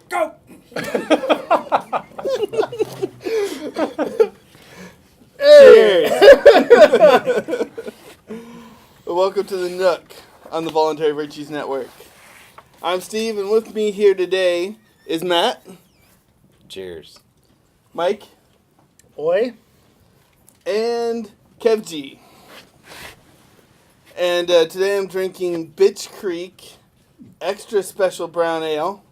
Go! Cheers! Welcome to the NooK on the Voluntary Virtues Network. I'm Steve, and with me here today is Matt. Cheers. Mike. Oi. And Kev G. And today I'm drinking Bitch Creek Extra Special Brown Ale.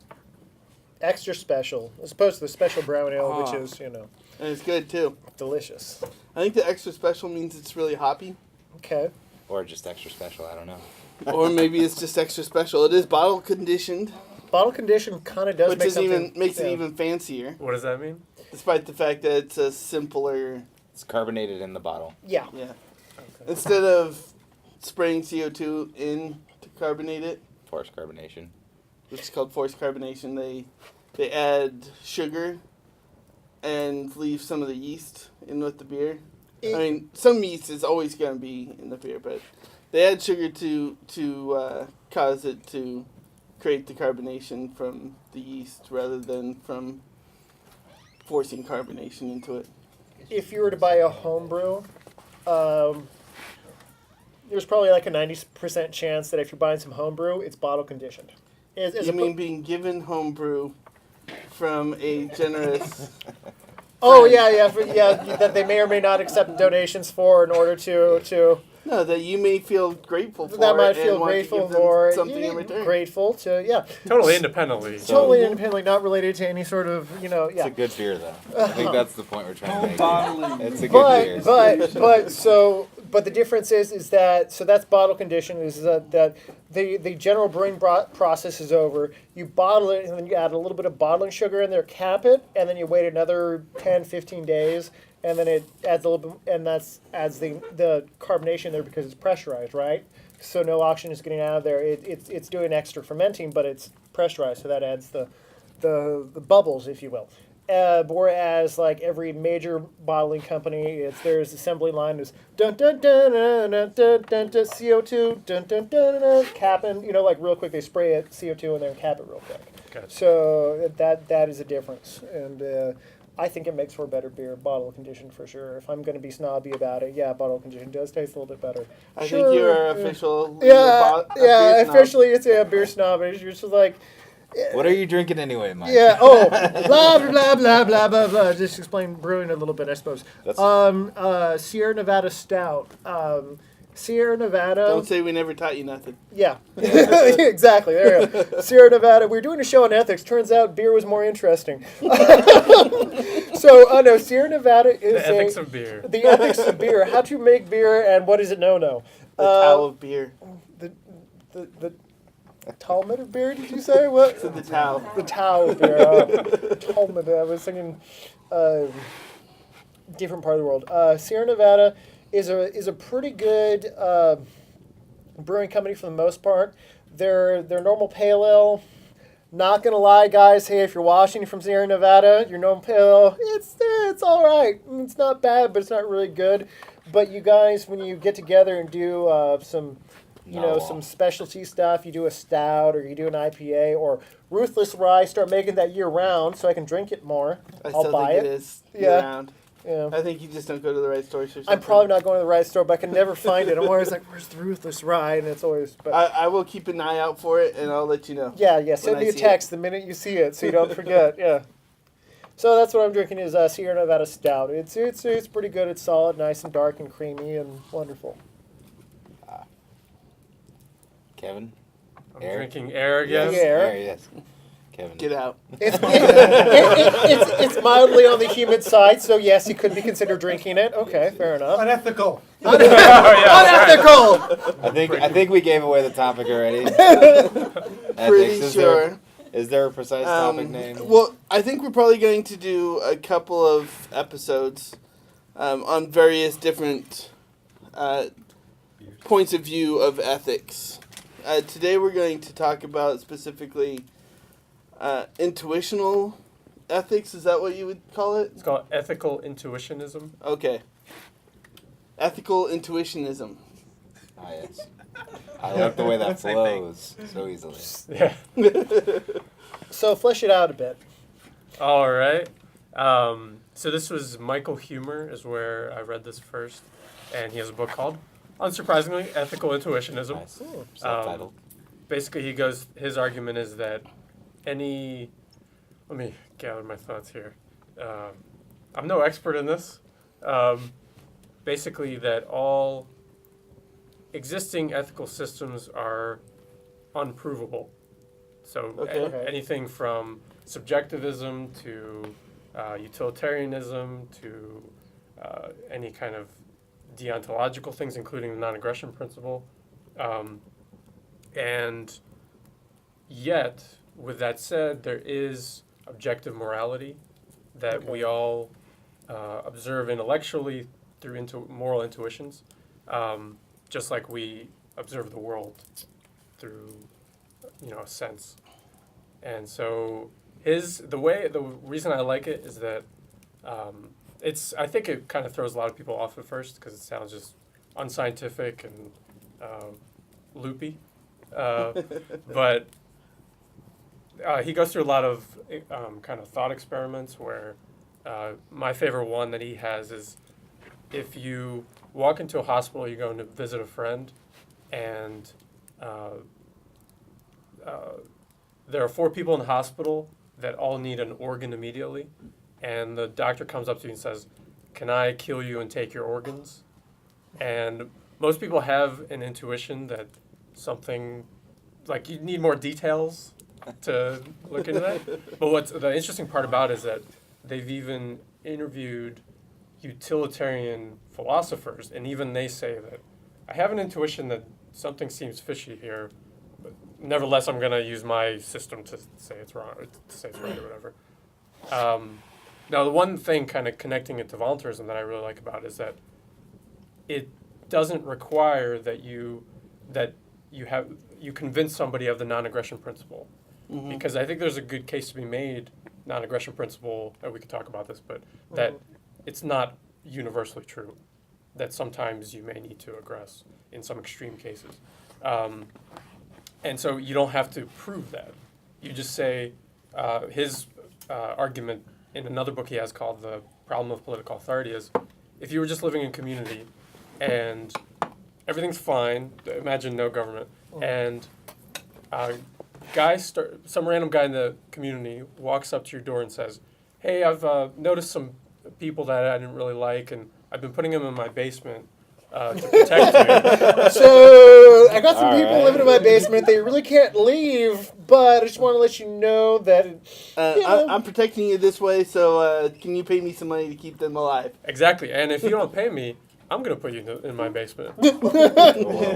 Extra special, as opposed to the special brown ale, which is, And it's good, too. delicious. I think the extra special means it's really hoppy. Okay. Or just extra special, I don't know. Or maybe it's just extra special. It is bottle conditioned. Bottle condition kind of does Which make is something... makes it even fancier. What does that mean? Despite the fact that it's a simpler... It's carbonated in the bottle. Yeah. Yeah. Instead of spraying CO2 in to carbonate it, Forced carbonation. which is called forced carbonation, they add sugar and leave some of the yeast in with the beer. I mean, some yeast is always going to be in the beer, but they add sugar to cause it to create the carbonation from the yeast rather than from forcing carbonation into it. If you were to buy a homebrew, there's probably like a 90% chance that if you're buying some homebrew, it's bottle conditioned. You mean being given homebrew from a generous... that they may or may not accept donations for in order to No, that you may feel grateful for. that might and feel want to grateful give them for something in return. Grateful to Totally independently. totally independently, not related to any sort of It's a good beer, though. I think that's the point we're trying to make. It's a good beer. But the difference is that that's bottle condition is that the general brewing process is over. You bottle it and then you add a little bit of bottling sugar in there, cap it, and then you wait another 10, 15 days, and then it adds a little bit, and adds the carbonation there because it's pressurized, right? So no oxygen is getting out of there. It's doing extra fermenting, but it's pressurized, so that adds the bubbles, if you will. Whereas, like every major bottling company, their assembly line is dun dun dun dun dun dun dun, dun CO2 dun dun dun dun, capping. Like real quick, they spray it CO2 and then cap it real quick. Gotcha. So that is a difference, and I think it makes for a better beer, bottle conditioned for sure. If I'm going to be snobby about it, bottle conditioned does taste a little bit better. I think you are official. Yeah, beer snob. officially it's a beer snob. You're just like. What are you drinking anyway, Mike? Yeah. Oh, blah blah blah blah blah blah. Just explain brewing a little bit, I suppose. Sierra Nevada Stout. Sierra Nevada. Don't say we never taught you nothing. Yeah. Exactly. There you go. Sierra Nevada. We were doing a show on ethics. Turns out beer was more interesting. No. Sierra Nevada is The ethics of beer. The ethics of beer. How to make beer and what is it? No. The Tao of beer. The Talmud of beer, did you say? What? The Tao. The Tao of beer. Talmud. I was thinking different part of the world. Sierra Nevada is a pretty good brewing company for the most part. Their normal pale ale, not gonna lie, guys. Hey, if you're watching from Sierra Nevada, your normal pale ale, it's all right. It's not bad, but it's not really good. But you guys, when you get together and do some specialty stuff, you do a stout or you do an IPA or Ruthless Rye, start making that year round so I can drink it more. I'll buy it. It is year round. Yeah. I think you just don't go to the right store. I'm probably not going to the right store, but I can never find it. I'm always like, where's the Ruthless Rye? And it's always... But I will keep an eye out for it, and I'll let you know. Yeah. Send me a text the minute you see it so you don't forget. Yeah. So that's what I'm drinking is Sierra Nevada Stout. It's pretty good. It's solid, nice and dark and creamy and wonderful. Kevin? I'm drinking air again. Yeah. Air. Yes. Kevin. Get out. It's mildly on the humid side, so yes, you could be considered drinking it. Okay, fair enough. Unethical. Unethical. I think we gave away the topic already. Pretty sure. Is there a precise topic name? Well, I think we're probably going to do a couple of episodes on various different points of view of ethics. Today we're going to talk about specifically intuitional ethics. Is that what you would call it? It's called ethical intuitionism. Okay. Ethical intuitionism. Ah, yes. I like the way that flows so easily. Yeah. So flesh it out a bit. All right. So this was Michael Huemer is where I read this first, and he has a book called, unsurprisingly, Ethical Intuitionism. Nice. Subtitled. Basically, his argument is that let me gather my thoughts here. I'm no expert in this. Basically, that all existing ethical systems are unprovable. So anything from subjectivism to utilitarianism to any kind of deontological things, including the non-aggression principle. And yet, with that said, there is objective morality that we all observe intellectually through moral intuitions, just like we observe the world through, a sense. And so the reason I like it is that I think it kind of throws a lot of people off at first because it sounds just unscientific and loopy. But he goes through a lot of kind of thought experiments where my favorite one that he has is if you walk into a hospital, you're going to visit a friend, and there are 4 people in the hospital that all need an organ immediately, and the doctor comes up to you and says, "Can I kill you and take your organs?" And most people have an intuition that something, like you need more details to look into that. But what's the interesting part about it is that they've even interviewed utilitarian philosophers, and even they say that I have an intuition that something seems fishy here, but nevertheless I'm going to use my system to say it's wrong, or to say it's right or whatever. Now, the one thing kind of connecting it to voluntarism that I really like about it is that it doesn't require that you convince somebody of the non-aggression principle. Mm-hmm. Because I think there's a good case to be made, non-aggression principle, and we could talk about this, but that it's not universally true, that sometimes you may need to aggress in some extreme cases. And so you don't have to prove that. You just say, his argument in another book he has called The Problem of Political Authority is, if you were just living in community and everything's fine, imagine no government, and some random guy in the community walks up to your door and says, "Hey, I've noticed some people that I didn't really like, and I've been putting them in my basement to protect you." So I got some people living in my basement. They really can't leave, but I just want to let you know that I'm protecting you this way. So can you pay me some money to keep them alive? Exactly, and if you don't pay me, I'm going to put you in my basement.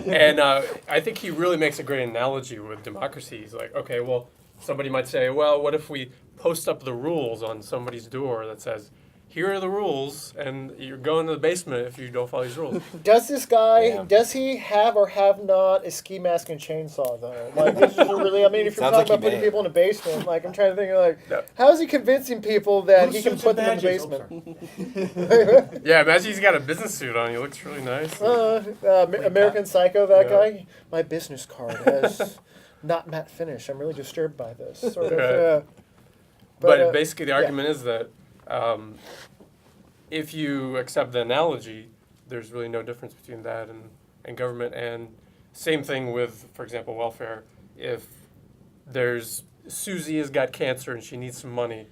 And I think he really makes a great analogy with democracy. He's like, okay, well, somebody might say, well, what if we post up the rules on somebody's door that says, here are the rules, and you're going to the basement if you don't follow these rules. Does this guy, does he have or have not a ski mask and chainsaw, though? Like, this is really, I mean, if you're talking about putting people in a basement, like, I'm trying to think, like, how is he convincing people that he can put them in the basement? Yeah, imagine he's got a business suit on. He looks really nice. American Psycho, that guy. My business card has not matte finish. I'm really disturbed by this. Sort of, But basically, the argument is that if you accept the analogy, there's really no difference between that and government. And same thing with, for example, welfare. If Susie has got cancer and she needs some money,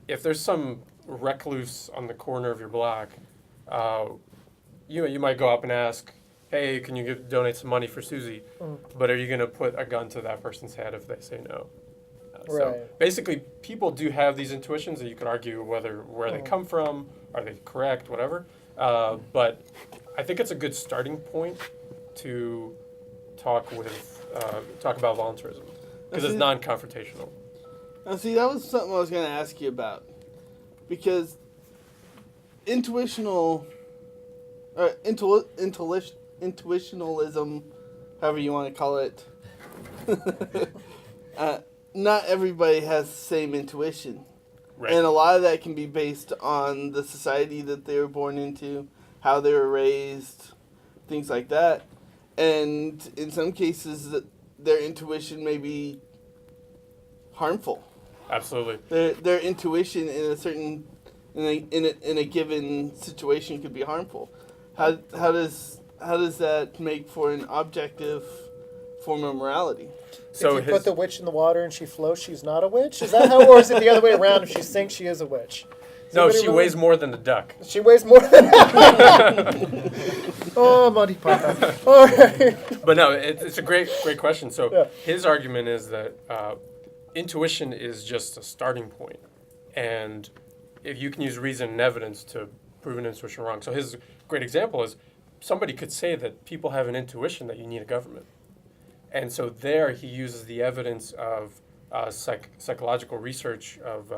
if there's some recluse on the corner of your block, you might go up and ask, hey, can you donate some money for Susie? But are you going to put a gun to that person's head if they say no? So basically, people do have these intuitions that you could argue where they come from, are they correct, whatever. But I think it's a good starting point to talk about voluntarism because it's non-confrontational. Now, see, that was something I was going to ask you about, because intuitionalism, however you want to call it. Not everybody has the same intuition. Right. And a lot of that can be based on the society that they were born into, how they were raised, things like that. And in some cases, their intuition may be harmful. Absolutely. Their intuition in a certain in a given situation could be harmful. How does that make for an objective form of morality? So if you put the witch in the water and she floats, she's not a witch? Is that how, or is it the other way around? If she sinks, she is a witch? No, she weighs more than the duck. She weighs more than Oh, Monty Python. All right. But no, it's a great question. So Yeah. his argument is that intuition is just a starting point, and if you can use reason and evidence to prove an intuition wrong. So his great example is somebody could say that people have an intuition that you need a government, and so there he uses the evidence of psychological research of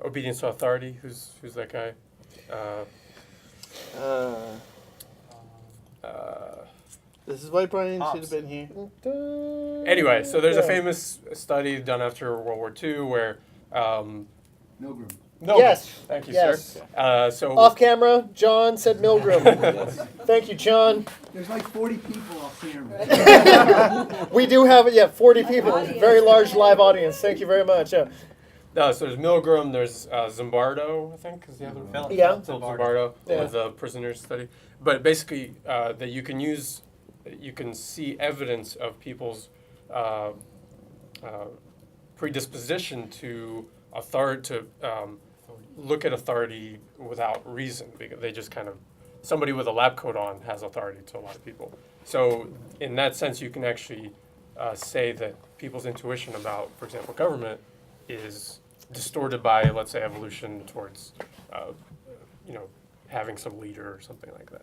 obedience to authority. Who's that guy? This is why Brian should have been here. Anyway, so there's a Yeah. famous study done after World War II where Milgram. no, Yes. thank you, Yes. sir. So Off camera, John said Milgram. Thank you, John. There's like 40 people off camera. We do have 40 people. Very large live audience. Thank you very much. Yeah. no, so there's Milgram, there's Zimbardo, I think is the other one. Yeah. Philip Zimbardo Yeah. with the prisoners study. But basically, that you can see evidence of people's predisposition to look at authority without reason, because they just kind of, somebody with a lab coat on has authority to a lot of people. So in that sense, you can actually say that people's intuition about, for example, government is distorted by, let's say, evolution towards, having some leader or something like that.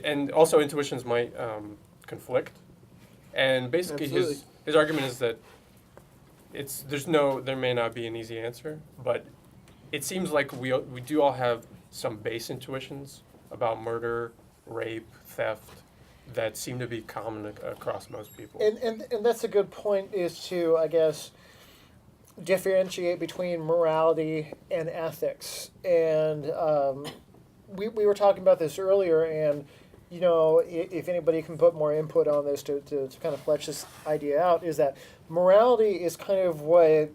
And also intuitions might conflict. And basically Absolutely. his argument is that there may not be an easy answer, but it seems like we do all have some base intuitions about murder, rape, theft that seem to be common across most people. And that's a good point, is to, I guess, differentiate between morality and ethics. And we were talking about this earlier, and if anybody can put more input on this to kind of flesh this idea out, is that morality is kind of what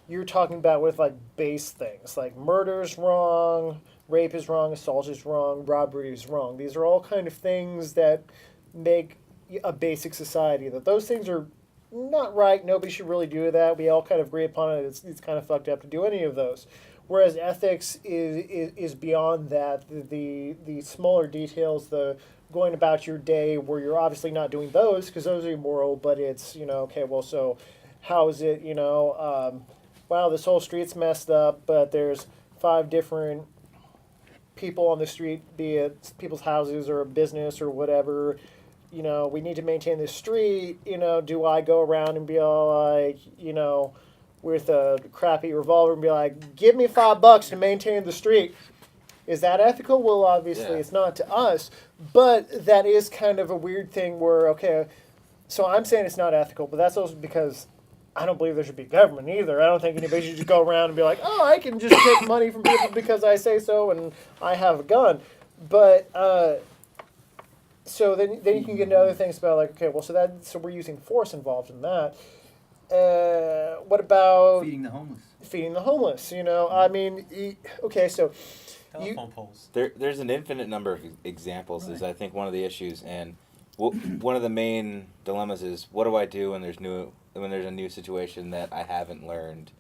you're talking about with like base things, like murder is wrong, rape is wrong, assault is wrong, robbery is wrong. These are all kind of things that make a basic society, that those things are not right, nobody should really do that, we all kind of agree upon it, it's kind of fucked up to do any of those. Whereas ethics is beyond that, the smaller details, the going about your day where you're obviously not doing those because those are immoral, but it's, okay, well, so how is it, wow, this whole street's messed up, but there's 5 different people on the street, be it people's houses or a business or whatever, we need to maintain this street, do I go around and be all like, with a crappy revolver and be like, give me $5 to maintain the street? Is that ethical? Well, obviously it's not to us, but that is kind of a weird thing where, okay, so I'm saying it's not ethical, but that's also because I don't believe there should be government either. I don't think anybody should just go around and be like, oh, I can just take money from people because I say so and I have a gun. But so then you can get into other things about like, okay, well, so we're using force involved in that. What about Feeding the homeless. feeding the homeless? I mean, okay, so Telephone poles. There's an infinite number of examples is I think one of the issues, and one of the main dilemmas is what do I do when there's a new situation that I haven't learned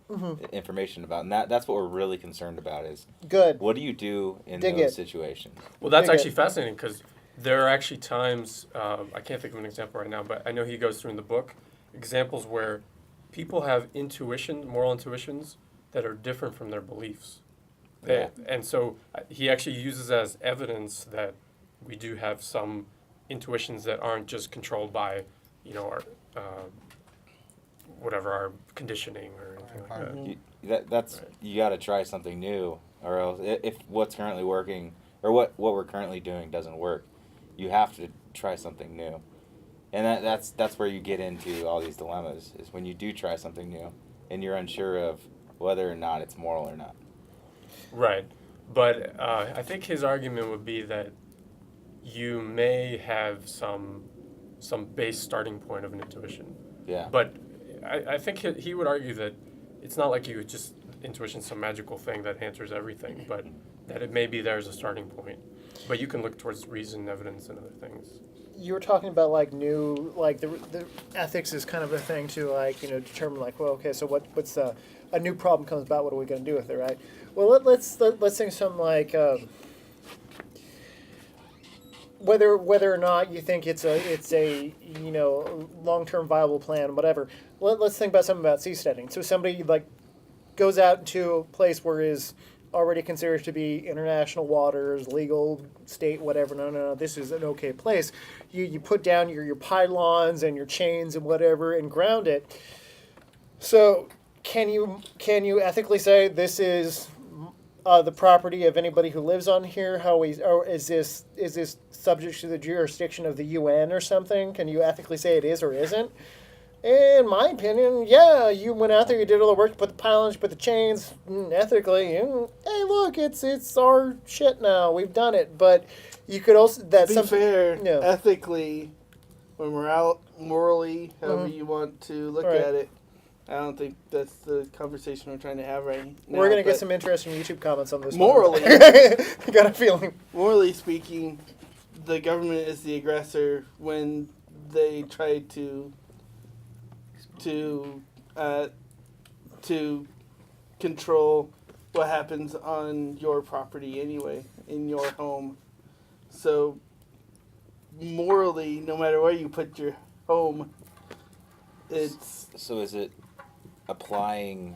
information about, and that's what we're really concerned about is good. what do you do in Dig those it. situations? Well, that's Dig actually it. fascinating because there are actually times, I can't think of an example right now, but I know he goes through in the book examples where people have moral intuitions that are different from their beliefs. And so he actually uses as evidence that we do have some intuitions that aren't just controlled by, our our conditioning or anything like that. You got to try something new, or else if what's currently working or what we're currently doing doesn't work, you have to try something new, and that's where you get into all these dilemmas. Is when you do try something new and you're unsure of whether or not it's moral or not. Right. But I think his argument would be that you may have some base starting point of an intuition. Yeah. But I think he would argue that it's not like intuition's some magical thing that answers everything, but that it maybe there's a starting point. But you can look towards reason, evidence, and other things. You were talking about like the ethics is kind of a thing to like determine like, well, okay, so what's a new problem comes about, what are we going to do with it, right? Well, let's think something like whether or not you think it's a long-term viable plan, whatever. Let's think about something about seasteading. So somebody like goes out to a place where is already considered to be international waters, legal, state, whatever. No, this is an okay place. You put down your pylons and your chains and whatever and ground it. So can you ethically say this is the property of anybody who lives on here? Or is this subject to the jurisdiction of the UN or something? Can you ethically say it is or isn't? In my opinion, yeah, you went out there, you did all the work, you put the pylons, you put the chains, ethically, hey, look, it's our shit now, we've done it. But you could also... To be fair, ethically, or morally, however you want to look at it, I don't think that's the conversation we're trying to have right now. We're going to get some interesting YouTube comments on this. Morally. I got a feeling. Morally speaking, the government is the aggressor when they try to control what happens on your property anyway, in your home. So morally, no matter where you put your home, it's... So is it applying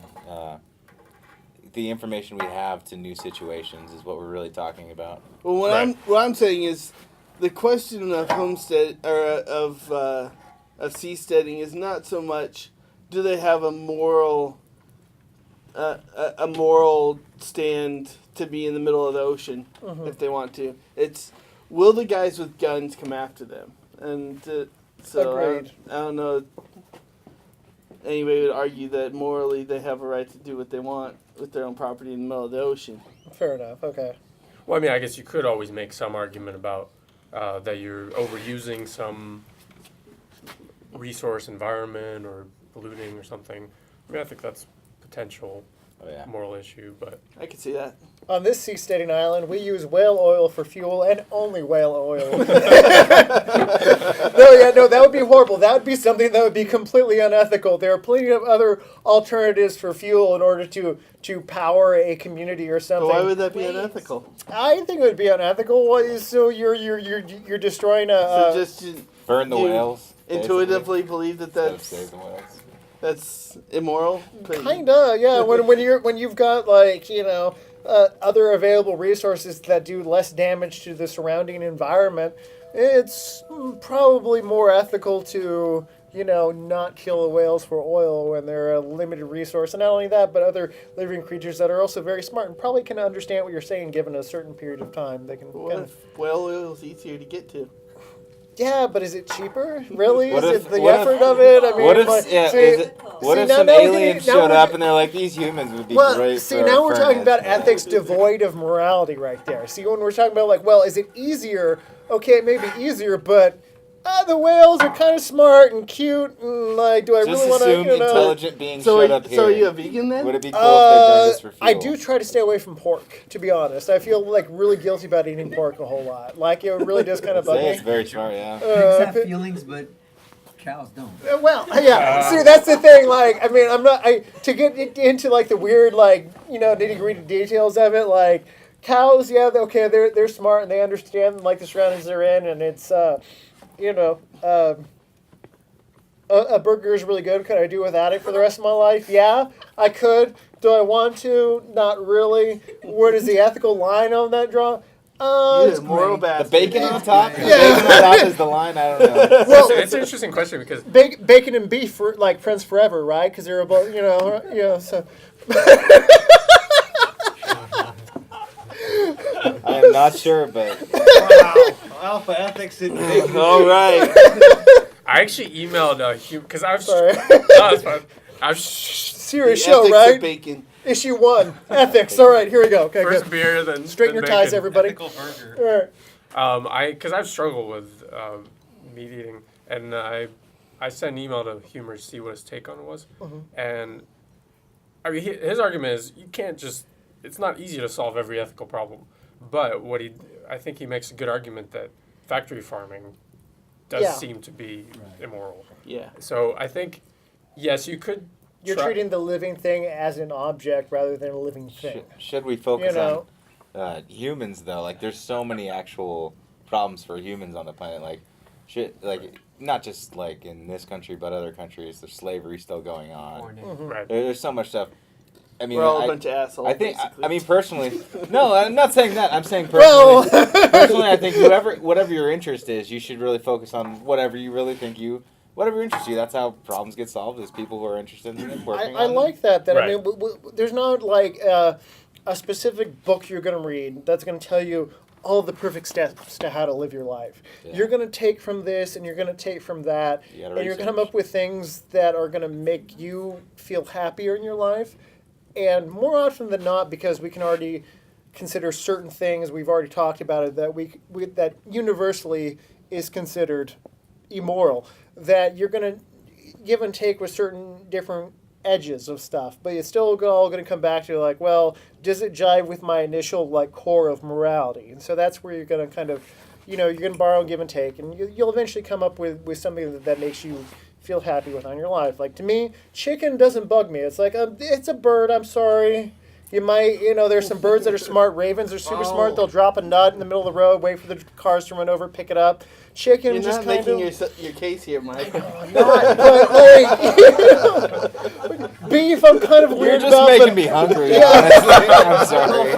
the information we have to new situations is what we're really talking about? Well, what I'm saying is the question of homestead or of seasteading is not so much do they have a moral stand to be in the middle of the ocean if they want to. It's will the guys with guns come after them? And so I don't know. Anybody would argue that morally they have a right to do what they want with their own property in the middle of the ocean. Fair enough. Okay. Well, I mean, I guess you could always make some argument about that you're overusing some resource, environment, or polluting or something. I mean, I think that's potential moral issue, but I could see that. On this seasteading island, we use whale oil for fuel and only whale oil. No, that would be horrible. That would be something that would be completely unethical. There are plenty of other alternatives for fuel in order to power a community or something. But why would that be unethical? I think it would be unethical. So you're destroying so just burn the whales. Intuitively believe that's save the whales. That's immoral. Kinda, yeah. when you've got like other available resources that do less damage to the surrounding environment, it's probably more ethical to not kill the whales for oil when they're a limited resource. And not only that, but other living creatures that are also very smart and probably can understand what you're saying given a certain period of time. They can. What if whale oil is easier to get to? Yeah, but is it cheaper? Really? What is if- it the what effort if- of it? I mean, What if like, what if now some we're getting- aliens now showed we're up get- and they're like, these humans would be Well, great see, for now our we're talking about furnace. ethics devoid of morality right there. See, when we're talking about, like, well, is it easier? Okay, it may be easier, but the whales are kind of smart and cute, and, like, do I Just really want assume to, intelligent beings So showed up here. are you a vegan then? Would it be cool if they burned us for fuel? I do try to stay away from pork, to be honest. I feel, like, really guilty about eating pork a whole lot. Like, it really does kind of bug Say me. it's very smart, yeah. Pigs have feelings, but cows don't. Well, yeah. See, that's the thing. Like, I mean, to get into like the weird, like, nitty-gritty details of it. Like, cows, yeah, okay, they're smart and they understand like the surroundings they're in, and it's, a burger is really good. Could I do without it for the rest of my life? Yeah, I could. Do I want to? Not really. Where does the ethical line on that draw? You're a moral The bastard. bacon on top? Yeah. The bacon on top is the line? I don't know. Well, it's an interesting question because bacon and beef are like friends forever, right? Because they're both, so. I am not sure, but Wow. Alpha ethics in bacon. All right. I actually emailed because I was Sorry. no, that's fine. I was Serious The show, ethics right? of bacon. Issue 1, ethics. All right, here we go. Okay, first good. beer, then Straighten your then ties, bacon. everybody. Ethical burger. All right. Because I've struggled with meat eating, and I I sent an email to Humor to see what his take on it was, Mhm. and I mean, his argument is you can't just. It's not easy to solve every ethical problem, but I think he makes a good argument that factory farming does Yeah. seem to be immoral. Yeah. So I think, yes, you could. You're try- treating the living thing as an object rather than a living thing. Should we focus You know? on humans though? Like, there's so many actual problems for humans on the planet. Like, not just like in this country, but other countries. There's slavery still going on. Mhm. Right. There's so much stuff. I mean, We're all a bunch of assholes. I think. basically. I mean, personally, no, I'm not saying that. I'm saying personally. Personally, I think whatever your interest is, you should really focus on whatever you really think whatever interests you. That's how problems get solved. Is people who are interested in it working I on like that. I Right. mean, there's not like a specific book you're going to read that's going to tell you all the perfect steps to how to live your life. Yeah. You're going to take from this and you're going to take from that, You gotta and you're going to come research. up with things that are going to make you feel happier in your life. And more often than not, because we can already consider certain things, we've already talked about it, that that universally is considered immoral. That you're going to give and take with certain different edges of stuff, but it's still all going to come back to like, well, does it jive with my initial like core of morality? And so that's where you're going to kind of, you're going to borrow and give and take, and you'll eventually come up with something that makes you feel happy with on your life. Like, to me, chicken doesn't bug me. It's like, it's a bird, I'm sorry. You might, there's some birds that are smart. Ravens are super smart. They'll drop a nut in the middle of the road, wait for the cars to run over, pick it up. Chicken You're just not kind making of... your case here, Mike. Not, but like, beef, I'm kind of You're weird just about, making but me hungry. Yeah. Honestly, I'm sorry.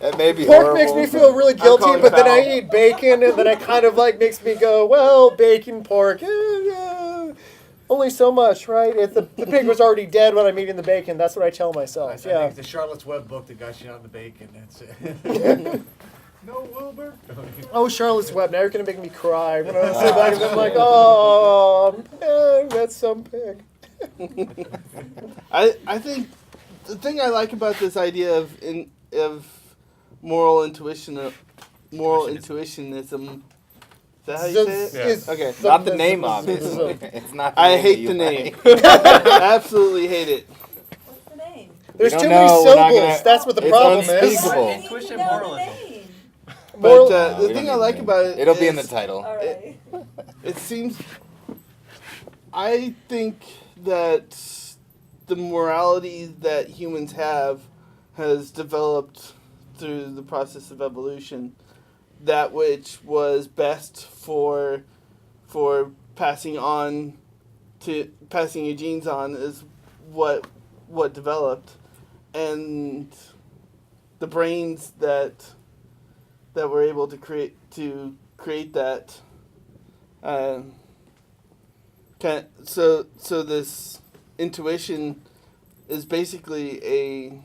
It may be pork horrible. makes me feel really guilty, calling but then I foul. eat bacon, and then I kind of like makes me go, well, bacon, pork, only so much, right? The pig was already dead when I'm eating the bacon. That's what I tell I myself. think Yeah. it's the Charlotte's Web book that got you on the bacon. That's it. No, Wilbur. Oh, Charlotte's Web. Now you're gonna make me cry when I sit back and I'm like, oh, man, that's some pig. I think the thing I like about this idea of moral intuitionism. Is that how you say it? Yeah. Is- Okay. Not the name, obviously. It's not. The I name hate that you the like. name. Absolutely hate it. What's the name? There's don't too many know, we're not syllables. gonna- That's what the it's problem is. unspeakable. Intuition moralism. But No, the we thing don't I need like the name. about it, It'll be in the is title. All right. It seems. I think that the morality that humans have has developed through the process of evolution. That which was best for passing your genes on is what developed, and the brains that were able to create that. So this intuition is basically a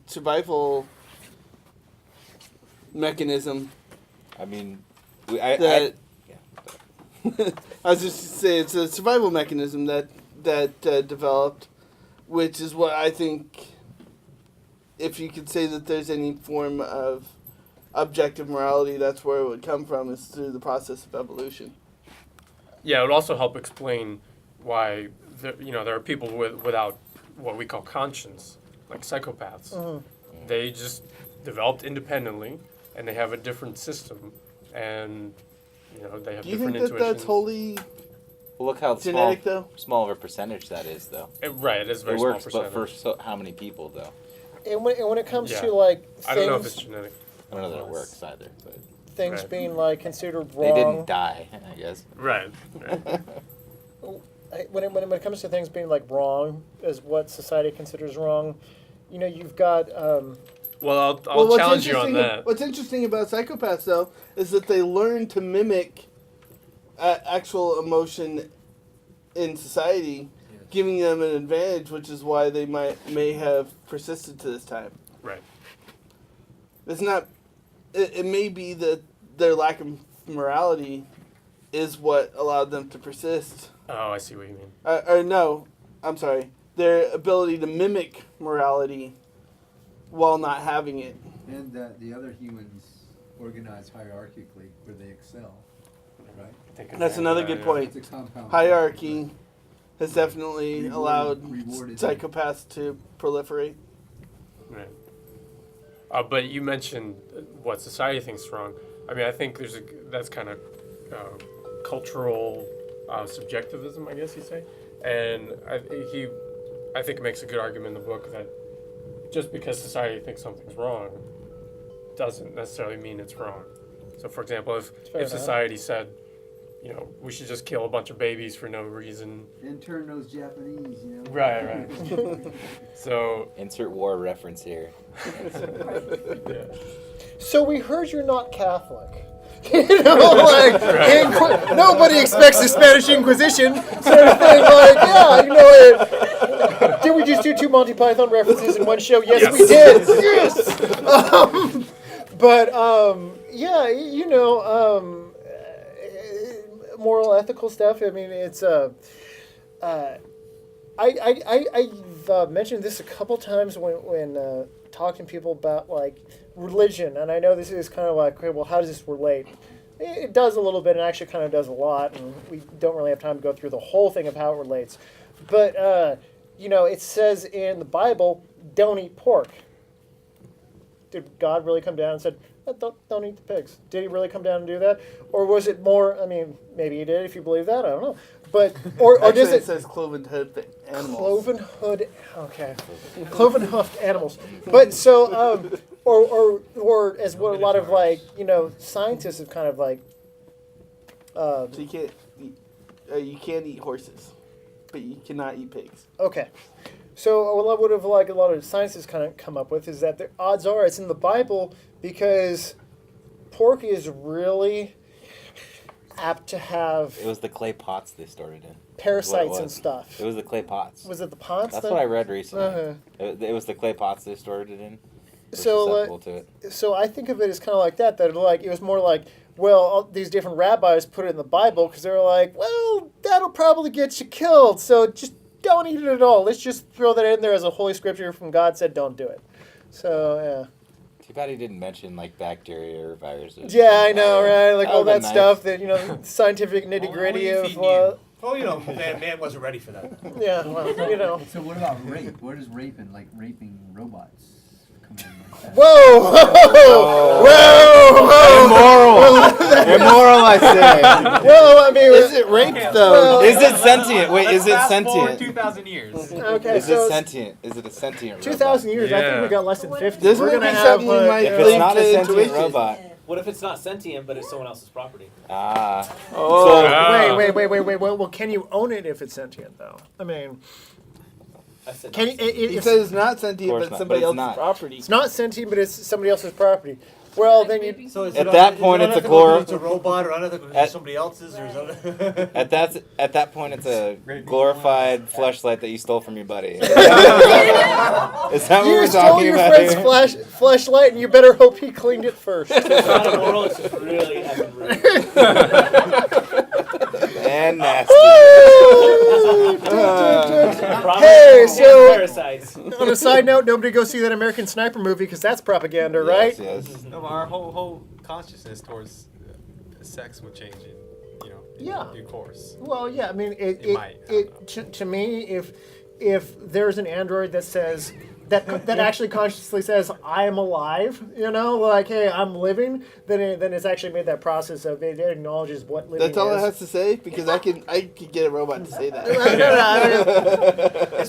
survival mechanism. I mean, That I was just saying it's a survival mechanism that developed, which is what I think. If you could say that there's any form of objective morality, that's where it would come from, is through the process of evolution. Yeah, it would also help explain why there are people without what we call conscience, like psychopaths. Mhm. They just developed independently, and they have a different system, and they have Do you different think that intuitions. that's wholly well, look how genetic, though? small of a percentage that is, though. Right, it is a very It small works, percentage. but for how many people, though? And when it comes Yeah. to like I don't know if it's things, genetic. I don't know that it works either, but things Right. being like considered they didn't wrong. die, I guess. Right. When it comes to things being like wrong, as what society considers wrong, you've got. Well, I'll what's challenge you on interesting- that. What's interesting about psychopaths, though, is that they learn to mimic actual emotion in society, giving them an advantage, which is why they may have persisted to this time. Right. It's not. It may be that their lack of morality is what allowed them to persist. Oh, I see what you mean. Or no, I'm sorry. Their ability to mimic morality while not having it. And the other humans organize hierarchically where they excel, right? take That's advantage another of good that, point. It's a compound. Hierarchy has definitely Rewarded- allowed rewarded. psychopaths to proliferate. Yeah. Right. But you mentioned what society thinks is wrong. I mean, I think that's kind of cultural subjectivism, I guess you say. And I think makes a good argument in the book that just because society thinks something's wrong doesn't necessarily mean it's wrong. So, for example, if enough. society said, we should just kill a bunch of babies for no reason. And turn those Japanese, you know. Right. So, Insert war reference here. yeah. So we heard you're not Catholic. Nobody expects the Spanish Inquisition sort of thing. Like, yeah, did we just do 2 Monty Python references in one show? Yes, we did. Yes. Moral, ethical stuff. I mean, it's I've mentioned this a couple times when talking to people about like religion, and I know this is kind of like, okay, well, how does this relate? It does a little bit, and actually kind of does a lot, and we don't really have time to go through the whole thing of how it relates. But it says in the Bible, "Don't eat pork." Did God really come down and said, don't eat the pigs? Did he really come down and do that? Or was it more, I mean, maybe he did if you believe that, I don't know. But, or Actually, does it it... says cloven hoofed animals. Cloven hoofed animals. But so, or as what a lot of scientists have kind of So you can't eat horses, but you cannot eat pigs. okay. So what would have a lot of scientists kind of come up with is that the odds are it's in the Bible because pork is really apt to have It was the clay pots they stored it in. parasites and stuff. It was the clay pots. Was it the pots? That's then? what I read recently. Uh-huh. It was the clay pots they stored it in. Were So, susceptible to it. So I think of it as kind of like that it was more like, well, all these different rabbis put it in the Bible because they were like, well, that'll probably get you killed, so just don't eat it at all. Let's just throw that in there as a holy scripture from God said don't do it. So, Too bad he didn't mention like bacteria or viruses. yeah. Yeah, I know, right? Like all that That would've been stuff that, scientific nitty-gritty of, Man wasn't ready for that. yeah, well, So what about rape? Where does raping robots come in like that? Whoa! Immoral, I say. Well, I mean... Is it rape though? Well, Is it sentient? Wait, is it sentient? 2,000 years. Okay, Is so it sentient? Is it a sentient 2,000 robot? years, I think Yeah. we got less than 50. This We're might gonna be have, something you might If it's link not to a sentient intuition. robot. What if it's not sentient, but it's someone else's property? Ah. Oh. So, Wait. Well, can you own it if it's sentient, though? I mean, I said can not you, sentient. He it's, says it's not sentient, Of course but not, somebody but it's else's not. property. it's not sentient, but it's somebody else's property. Well, then you... So is At it that un- point, is it it's a unethical glor- because it's a robot or unethical because At- it's somebody else's or something? at that point, it's a glorified fleshlight that you stole from your buddy. Is that what You we're stole talking your about friend's here? flashlight, and you better hope he cleaned it first. It's not immoral, it's just really effing rude. And nasty. Probably Hey, so- parasites. On a side note, nobody go see that American Sniper movie because that's propaganda, right? Yes, yes. No, our whole consciousness towards sex would change in, Yeah. due course. Well, yeah. I mean, It might, I don't to me, if there's an android that says that actually consciously says I am alive, like hey, I'm living, then it's actually made that process of it acknowledges what living That's all is. it has to say because I could get a robot to say that.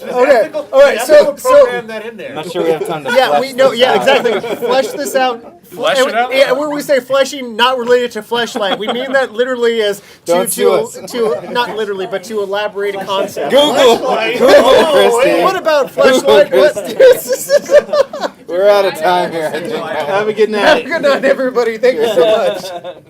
Okay. All right. So program that in there. I'm not sure we have time to yeah, flesh we no, this yeah, out. exactly. Flesh this out. Flesh And it out? Yeah, when we say fleshing, not related to fleshlight, we mean that literally as Don't sue us. to not literally, but to elaborate a concept. Google, Christy. What about fleshlight? What? We're out of time here. I think. Have a good Have night. a good night, everybody. Thank you so much.